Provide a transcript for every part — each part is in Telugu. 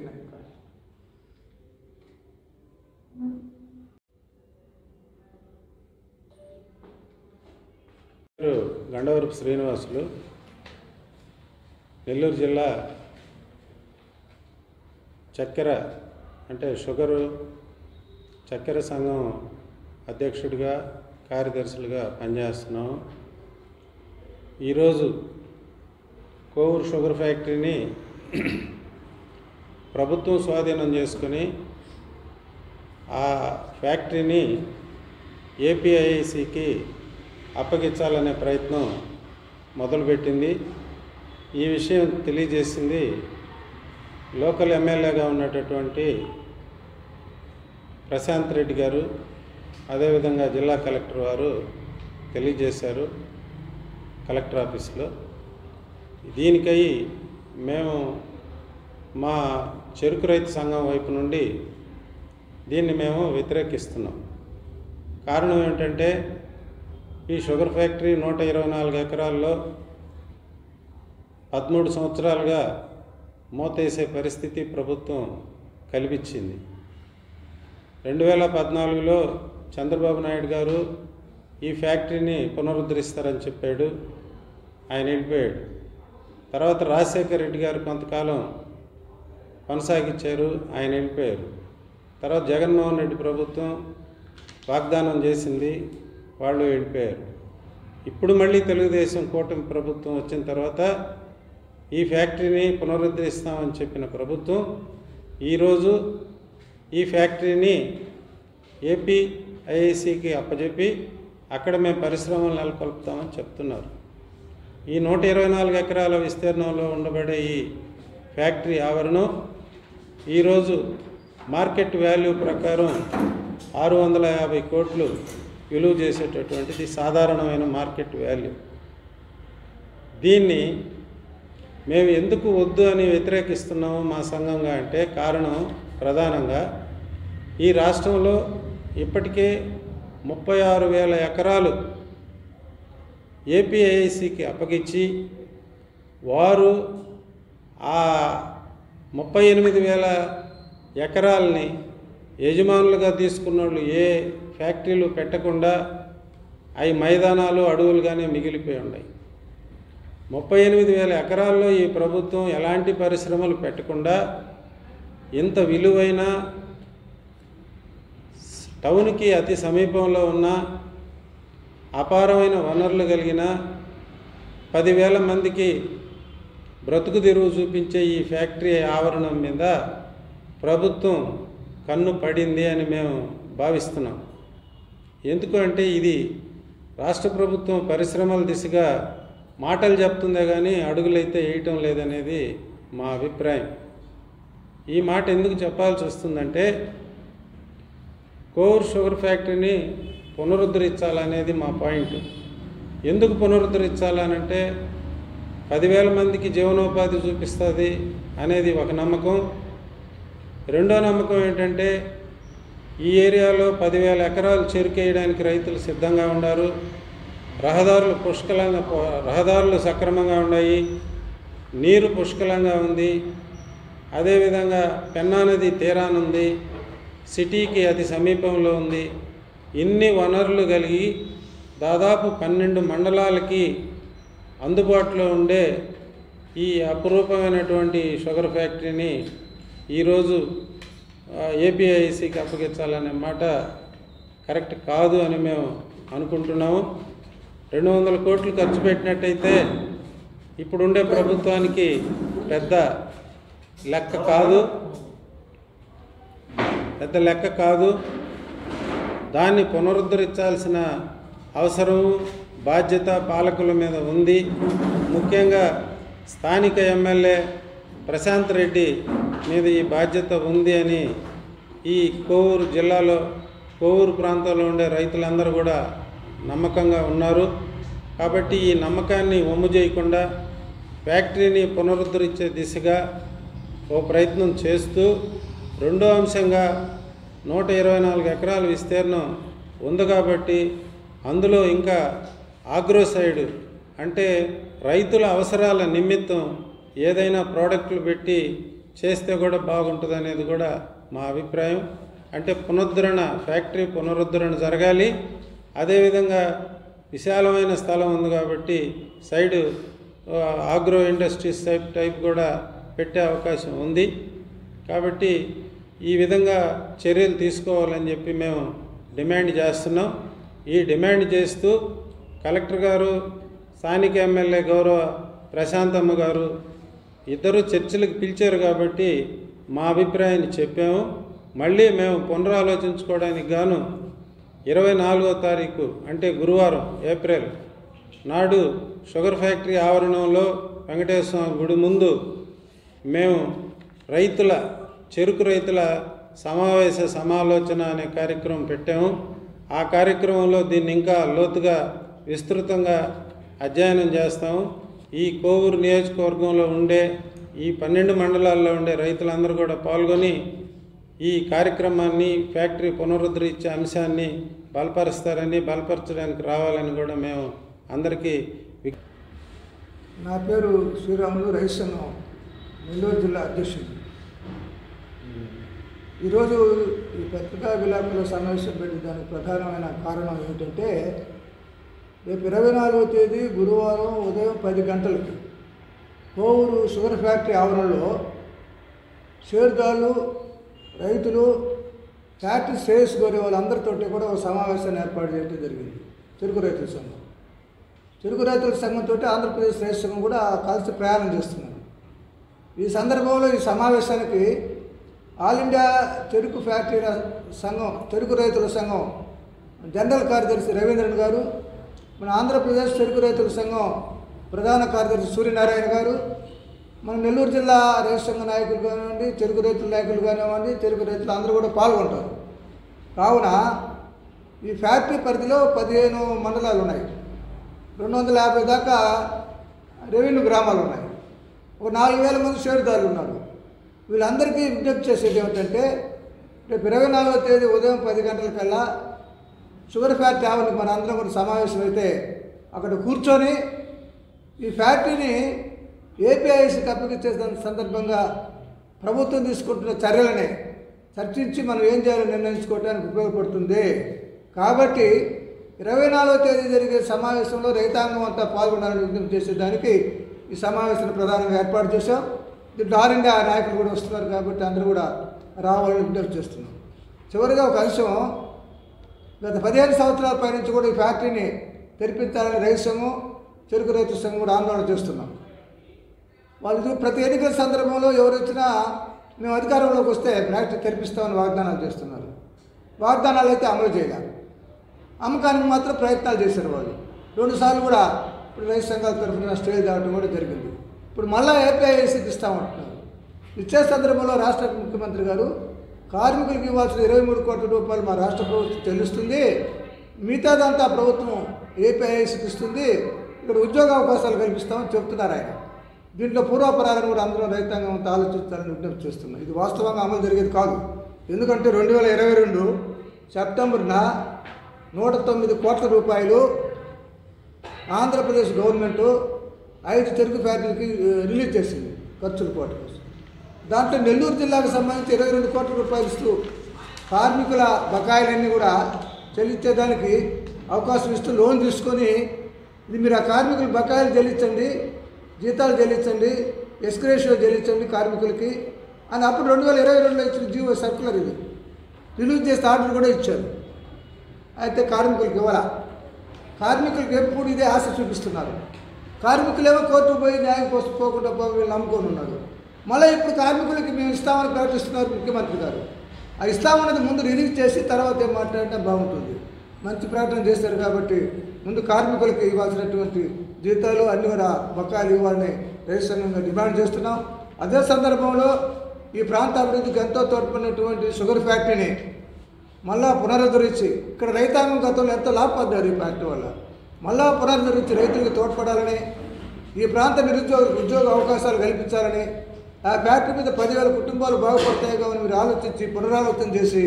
చిన్న రిక్వెస్ట్. గండవరపు శ్రీనివాసులు, నెల్లూరు జిల్లా చక్కెర అంటే చక్కెర సంఘం అధ్యక్షుడిగా కార్యదర్శులుగా పనిచేస్తున్నాం. ఈరోజు కోవూరు షుగర్ ఫ్యాక్టరీని ప్రభుత్వం స్వాధీనం చేసుకొని ఆ ఫ్యాక్టరీని ఏపీఐఐసికి అప్పగించాలనే ప్రయత్నం మొదలుపెట్టింది. ఈ విషయం తెలియజేసింది లోకల్ ఎమ్మెల్యేగా ఉన్నటువంటి ప్రశాంత్ రెడ్డి గారు, అదేవిధంగా జిల్లా కలెక్టర్ వారు తెలియజేశారు కలెక్టర్ ఆఫీస్లో. దీనికై మేము మా చెరుకు రైతు సంఘం వైపు నుండి దీన్ని మేము వ్యతిరేకిస్తున్నాం. కారణం ఏంటంటే ఈ షుగర్ ఫ్యాక్టరీ 124 ఎకరాల్లో 13 సంవత్సరాలుగా మూతేసే పరిస్థితి ప్రభుత్వం కల్పించింది. 2014లో చంద్రబాబు నాయుడు గారు ఈ ఫ్యాక్టరీని పునరుద్ధరిస్తారని చెప్పాడు, ఆయన వెళ్ళిపోయాడు. తర్వాత రాజశేఖర్ రెడ్డి గారు కొంతకాలం కొనసాగించారు, ఆయన వెళ్ళిపోయారు. తర్వాత జగన్మోహన్ రెడ్డి ప్రభుత్వం వాగ్దానం చేసింది, వాళ్ళు వెళ్ళిపోయారు. ఇప్పుడు మళ్ళీ తెలుగుదేశం కూటమి ప్రభుత్వం వచ్చిన తర్వాత ఈ ఫ్యాక్టరీని పునరుద్ధరిస్తామని చెప్పిన ప్రభుత్వం ఈరోజు ఈ ఫ్యాక్టరీని ఏపీఐఐసికి అప్పచెప్పి అక్కడ మేము పరిశ్రమలు నెలకొల్పుతామని చెప్తున్నారు. ఈ 124 ఎకరాల విస్తీర్ణంలో ఉండబడే ఈ ఫ్యాక్టరీ ఆవరణం ఈరోజు మార్కెట్ వాల్యూ ప్రకారం 650 కోట్లు విలువ చేసేటటువంటిది సాధారణమైన మార్కెట్ వాల్యూ. దీన్ని మేము ఎందుకు వద్దు అని వ్యతిరేకిస్తున్నాము మా సంఘంగా అంటే కారణం ప్రధానంగా ఈ రాష్ట్రంలో ఇప్పటికే 36,000 ఎకరాలు ఏపీఐఐసికి అప్పగించి వారు ఆ 38,000 ఎకరాలని యజమానులుగా తీసుకున్న వాళ్ళు ఏ ఫ్యాక్టరీలు పెట్టకుండా అవి మైదానాలు అడవులుగానే మిగిలిపోయి ఉన్నాయి. 38,000 ఎకరాల్లో ఈ ప్రభుత్వం ఎలాంటి పరిశ్రమలు పెట్టకుండా ఇంత విలువైన టౌన్కి అతి సమీపంలో ఉన్న అపారమైన వనరులు కలిగిన 10,000 మందికి బ్రతుకు తెరువు చూపించే ఈ ఫ్యాక్టరీ ఆవరణం మీద ప్రభుత్వం కన్ను పడింది అని మేము భావిస్తున్నాం. ఎందుకంటే ఇది రాష్ట్ర ప్రభుత్వం పరిశ్రమల దిశగా మాటలు చెప్తుందే కానీ అడుగులైతే వేయటం లేదనేది మా అభిప్రాయం. ఈ మాట ఎందుకు చెప్పాల్సి వస్తుందంటే కోవూరు షుగర్ ఫ్యాక్టరీని పునరుద్ధరించాలనేది మా పాయింట్. ఎందుకు పునరుద్ధరించాలనంటే 10,000 మందికి జీవనోపాధి చూపిస్తుంది అనేది ఒక నమ్మకం. రెండో నమ్మకం ఏంటంటే ఈ ఏరియాలో 10,000 ఎకరాలు చెరుకేయడానికి రైతులు సిద్ధంగా ఉన్నారు. రహదారులు సక్రమంగా ఉన్నాయి, నీరు పుష్కలంగా ఉంది, అదేవిధంగా పెన్నా నది తీరానుంది, సిటీకి అతి సమీపంలో ఉంది. ఇన్ని వనరులు కలిగి దాదాపు 12 మండలాలకి అందుబాటులో ఉండే ఈ అపురూపమైనటువంటి షుగర్ ఫ్యాక్టరీని ఈరోజు ఏపీఐసికి అప్పగించాలనే మాట కరెక్ట్ కాదు అని మేము అనుకుంటున్నాము. 200 కోట్లు ఖర్చు పెట్టినట్టయితే ఇప్పుడుండే ప్రభుత్వానికి పెద్ద లెక్క కాదు. దాన్ని పునరుద్ధరించాల్సిన అవసరం బాధ్యత పాలకుల మీద ఉంది. ముఖ్యంగా స్థానిక ఎమ్మెల్యే ప్రశాంత్ రెడ్డి మీద ఈ బాధ్యత ఉంది అని ఈ కోవూరు జిల్లాలో కోవూరు ప్రాంతంలో ఉండే రైతులందరూ కూడా నమ్మకంగా ఉన్నారు. కాబట్టి ఈ నమ్మకాన్ని వమ్ము చేయకుండా ఫ్యాక్టరీని పునరుద్ధరించే దిశగా ఓ ప్రయత్నం చేస్తూ, రెండో అంశంగా 124 ఎకరాల విస్తీర్ణం ఉంది కాబట్టి అందులో ఇంకా ఆగ్రోసైడ్ అంటే రైతుల అవసరాల నిమిత్తం ఏదైనా ప్రోడక్టులు పెట్టి చేస్తే కూడా బాగుంటుంది అనేది కూడా మా అభిప్రాయం. అంటే ఫ్యాక్టరీ పునరుద్ధరణ జరగాలి. అదేవిధంగా విశాలమైన స్థలం ఉంది కాబట్టి సైడ్ ఆగ్రో ఇండస్ట్రీస్ టైప్ కూడా పెట్టే అవకాశం ఉంది. కాబట్టి ఈ విధంగా చర్యలు తీసుకోవాలని చెప్పి మేము డిమాండ్ చేస్తున్నాం. ఈ డిమాండ్ చేస్తూ కలెక్టర్ గారు, స్థానిక ఎమ్మెల్యే గౌరవ ప్రశాంతమ్మ గారు ఇద్దరు చర్చలకు పిలిచారు కాబట్టి మా అభిప్రాయాన్ని చెప్పాము. మళ్ళీ మేము పునరాలోచించుకోవడానికి గాను 24వ తారీఖు అంటే గురువారం ఏప్రిల్ నాడు షుగర్ ఫ్యాక్టరీ ఆవరణంలో వెంకటేశ్వర స్వామి గుడి ముందు మేము చెరుకు రైతుల సమాలోచన అనే కార్యక్రమం పెట్టాము. ఆ కార్యక్రమంలో దీన్ని ఇంకా లోతుగా విస్తృతంగా అధ్యయనం చేస్తాము. ఈ కోవూరు నియోజకవర్గంలో ఉండే ఈ 12 మండలాల్లో ఉండే రైతులందరూ కూడా పాల్గొని ఈ కార్యక్రమాన్ని ఫ్యాక్టరీ పునరుద్ధరించే అంశాన్ని బలపరచడానికి రావాలని కూడా మేము అందరికీ. నా పేరు శ్రీరాములు, రైతు సంఘం నెల్లూరు జిల్లా అధ్యక్షుడు. ఈరోజు ఈ పత్రికా విలేకరుల సమావేశం పెట్టి దానికి ప్రధానమైన కారణం ఏమిటంటే రేపు 24వ తేదీ గురువారం ఉదయం 10 గంటలకి కోవూరు షుగర్ ఫ్యాక్టరీ ఆవరణలో షేర్దారులు, రైతులు, ఫ్యాక్టరీ శ్రేయస్సు కోరే వాళ్ళందరితోటి కూడా ఒక సమావేశాన్ని ఏర్పాటు చేయడం జరిగింది. చెరుకు రైతుల సంఘంతో ఆంధ్రప్రదేశ్ రైతు సంఘం కూడా కలిసి ప్రయాణం చేస్తున్నారు. ఈ సందర్భంలో ఈ సమావేశానికి ఆల్ ఇండియా చెరుకు ఫ్యాక్టరీల సంఘం, చెరుకు రైతుల సంఘం జనరల్ కార్యదర్శి రవీంద్రన్ గారు, మన ఆంధ్రప్రదేశ్ చెరుకు రైతుల సంఘం ప్రధాన కార్యదర్శి సూర్యనారాయణ గారు, మన నెల్లూరు జిల్లా రైతు సంఘ నాయకులు కానివ్వండి, చెరుకు రైతుల నాయకులు కానివ్వండి, చెరుకు రైతులు అందరూ కూడా పాల్గొంటారు. కావున ఈ ఫ్యాక్టరీ పరిధిలో 15 మండలాలు ఉన్నాయి. 250 దాకా రెవెన్యూ గ్రామాలు ఉన్నాయి. ఒక 4000 మంది షేర్దారులు ఉన్నారు. వీళ్ళందరికీ విజ్ఞప్తి చేసేది ఏమిటంటే రేపు 24వ తేదీ ఉదయం 10 గంటలకల్లా షుగర్ ఫ్యాక్టరీ ఆవరణకి మన అందరం కూడా సమావేశం అయితే అక్కడ కూర్చొని ఈ ఫ్యాక్టరీని ఏపీఐసికి అప్పగించే సందర్భంగా ప్రభుత్వం తీసుకుంటున్న చర్యలని చర్చించి మనం ఏం చేయాలో నిర్ణయించుకోవడానికి ఉపయోగపడుతుంది. కాబట్టి 24వ తేదీ జరిగే సమావేశంలో రైతాంగం అంతా పాల్గొనాలని విజ్ఞప్తి చేసేదానికి ఈ సమావేశాన్ని ప్రధానంగా ఏర్పాటు చేశాం. దీంట్లో ఆల్ ఇండియా నాయకులు కూడా వస్తున్నారు కాబట్టి అందరూ కూడా రావాలని విజ్ఞప్తి చేస్తున్నాం. చివరిగా ఒక అంశం, గత 15 సంవత్సరాల పైనుంచి కూడా ఈ ఫ్యాక్టరీని తెరిపించాలని రైతు సంఘం, చెరుకు రైతు సంఘం కూడా ఆందోళన చేస్తున్నాం. వాళ్ళు ప్రతి ఎన్నికల సందర్భంలో ఎవరు వచ్చినా మేము అధికారంలోకి వస్తే ఫ్యాక్టరీ తెరిపిస్తామని వాగ్దానాలు చేస్తున్నారు. వాగ్దానాలు అయితే అమలు చేయాలి, అమ్మకానికి మాత్రం ప్రయత్నాలు చేశారు. వాళ్ళు 2 సార్లు కూడా ఇప్పుడు రైతు సంఘాల తరఫున స్టేజ్ దాటం కూడా జరిగింది. ఇప్పుడు మళ్ళీ ఏపీఐసికి ఇస్తామంటున్నారు. ఇచ్చే సందర్భంలో రాష్ట్ర ముఖ్యమంత్రి గారు కార్మికులకు ఇవ్వాల్సిన 23 కోట్ల రూపాయలు మా రాష్ట్ర ప్రభుత్వం చెల్లిస్తుంది, మిగతాదంతా ప్రభుత్వం ఏపీఐసికి ఇస్తుంది, ఇక్కడ ఉద్యోగ అవకాశాలు కల్పిస్తామని చెప్తున్నారు ఆయన. దీంట్లో పూర్వాపరాలను కూడా అందరూ రైతాంగం అంతా ఆలోచించాలని విజ్ఞప్తి చేస్తున్నాం. ఇది వాస్తవంగా అమలు జరిగేది కాదు. ఎందుకంటే 2022 సెప్టెంబర్న 109 కోట్ల రూపాయలు ఆంధ్రప్రదేశ్ గవర్నమెంటు 5 చెరుకు ఫ్యాక్టరీకి రిలీజ్ చేసింది ఖర్చుల కోట కోసం. దాంట్లో నెల్లూరు జిల్లాకు సంబంధించి 22 కోట్ల రూపాయలు ఇస్తూ కార్మికుల బకాయిలన్నీ కూడా చెల్లించేదానికి అవకాశం ఇస్తూ లోన్ తీసుకొని ఇది మీరు ఆ కార్మికుల బకాయిలు చెల్లించండి, జీతాలు చెల్లించండి, ఎస్క్రేషియో చెల్లించండి కార్మికులకి అని అప్పుడు 2022లో ఇచ్చిన జీవో సర్కులర్ ఇది రిలీజ్ చేస్తే ఆర్డర్ కూడా ఇచ్చారు. అయితే కార్మికులకు ఇవ్వాల. కార్మికులకు ఎప్పుడు ఇదే ఆశ చూపిస్తున్నారు. కార్మికులేమో కోర్టుకు పోయి న్యాయం కోసం పోకుండా వీళ్ళు నమ్ముకొని ఉన్నారు. మళ్ళీ ఇప్పుడు కార్మికులకి మేము ఇస్తామని ప్రకటిస్తున్నారు ముఖ్యమంత్రి గారు. ఆ ఇస్తామన్నది ముందు రిలీజ్ చేసి తర్వాత ఏం మాట్లాడితే బాగుంటుంది. మంచి ప్రకటన చేశారు కాబట్టి ముందు కార్మికులకు ఇవ్వాల్సినటువంటి జీతాలు అన్నీ కూడా బకాయిలు ఇవ్వాలని రైతు సంఘంగా డిమాండ్ చేస్తున్నాం. అదే సందర్భంలో ఈ ప్రాంత అభివృద్ధికి ఎంతో తోడ్పడినటువంటి షుగర్ ఫ్యాక్టరీని మళ్ళా పునరుద్ధరించి ఇక్కడ రైతాంగం గతంలో ఎంతో లాభపడ్డారు ఈ ఫ్యాక్టరీ వల్ల. మళ్ళా పునరుద్ధరించి రైతులకు తోడ్పడాలని, ఈ ప్రాంత నిరుద్యోగులకు ఉద్యోగ అవకాశాలు కల్పించాలని, ఆ ఫ్యాక్టరీ మీద 10,000 కుటుంబాలు బాగుపడతాయి కానీ మీరు ఆలోచించి పునరాలోచన చేసి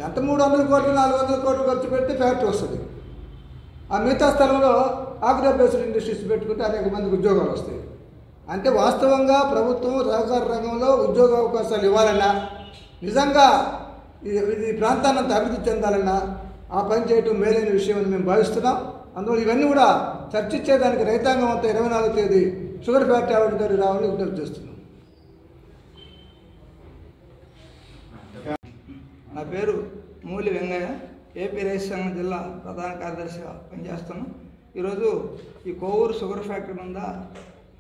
ఎంత 300 కోట్లు 400 కోట్లు ఖర్చు పెడితే ఫ్యాక్టరీ వస్తుంది. ఆ మిగతా స్థలంలో ఆగ్రో బేస్డ్ ఇండస్ట్రీస్ పెట్టుకుంటే అనేక మందికి ఉద్యోగాలు వస్తాయి. అంటే వాస్తవంగా ప్రభుత్వం సహకార రంగంలో ఉద్యోగ అవకాశాలు ఇవ్వాలన్నా, నిజంగా ఇది ప్రాంతాన్ని అంతా అభివృద్ధి చెందాలన్నా ఆ పని చేయటం మేలైన విషయం అని మేము భావిస్తున్నాం. అందువల్ల ఇవన్నీ కూడా చర్చించేదానికి రైతాంగం అంతా 24వ తేదీ షుగర్ ఫ్యాక్టరీ ఆవిడ గారు రావాలని విజ్ఞప్తి చేస్తున్నాం. నా పేరు మూలి వెంగయ్య, ఏపీ రైతు సంఘం జిల్లా ప్రధాన కార్యదర్శిగా పనిచేస్తున్నాం. ఈరోజు ఈ కోవూరు షుగర్ ఫ్యాక్టరీ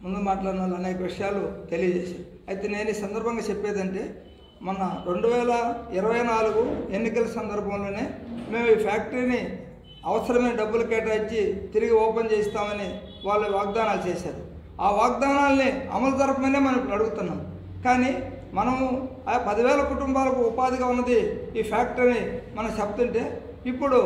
ముందు మాట్లాడిన వాళ్ళు అనేక విషయాలు తెలియజేశారు. అయితే నేను ఈ సందర్భంగా చెప్పేదంటే, మొన్న 2024 ఎన్నికల సందర్భంలోనే మేము ఈ ఫ్యాక్టరీని అవసరమైన డబ్బులు కేటాయించి తిరిగి ఓపెన్ చేస్తామని వాళ్ళు వాగ్దానాలు చేశారు. ఆ వాగ్దానాల్ని అమలు జరపమనే మనం ఇప్పుడు అడుగుతున్నాం. కానీ మనము ఆ 10,000 కుటుంబాలకు ఉపాధిగా ఉన్నది ఈ ఫ్యాక్టరీని మనం చెప్తుంటే, ఇప్పుడు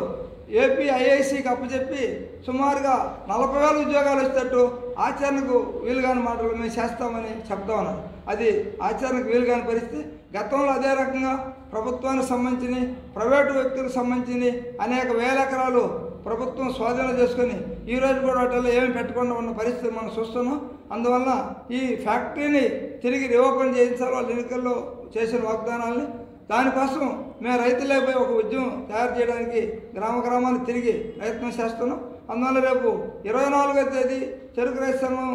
ఏపీ ఐఐసికి అప్పచెప్పి సుమారుగా 40,000 ఉద్యోగాలు వచ్చేటట్టు ఆచరణకు వీలుగాని మాటలు మేము చేస్తామని చెప్తా ఉన్నారు. అది ఆచరణకు వీలుగాని పరిస్థితి. గతంలో అదే రకంగా ప్రభుత్వానికి సంబంధించి ప్రైవేటు వ్యక్తులకు సంబంధించి అనేక వేల ఎకరాలు ప్రభుత్వం స్వాధీనం చేసుకొని ఈరోజు కూడా వాటిల్లో ఏమి పెట్టకుండా ఉన్న పరిస్థితి మనం చూస్తున్నాం. అందువల్ల ఈ ఫ్యాక్టరీని తిరిగి రీఓపెన్ చేయించాలి. వాళ్ళ ఎన్నికల్లో చేసిన వాగ్దానాలని, దానికోసం మేము రైతులపై ఒక ఉద్యమం తయారు చేయడానికి గ్రామాన్ని తిరిగి ప్రయత్నం చేస్తున్నాం. అందువల్ల రేపు 24వ తేదీ చెరుకు రైతు సంఘం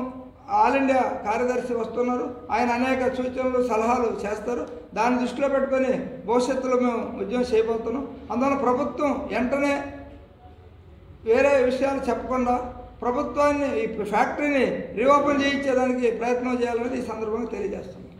ఆల్ ఇండియా కార్యదర్శి వస్తున్నారు. ఆయన అనేక సూచనలు సలహాలు చేస్తారు. దాన్ని దృష్టిలో పెట్టుకొని భవిష్యత్తులో మేము ఉద్యమం చేయబోతున్నాం. అందువల్ల ప్రభుత్వం వెంటనే వేరే విషయాలు చెప్పకుండా ప్రభుత్వాన్ని ఈ ఫ్యాక్టరీని రీఓపెన్ చేయించేదానికి ప్రయత్నం చేయాలనేది ఈ సందర్భంగా తెలియజేస్తున్నాం.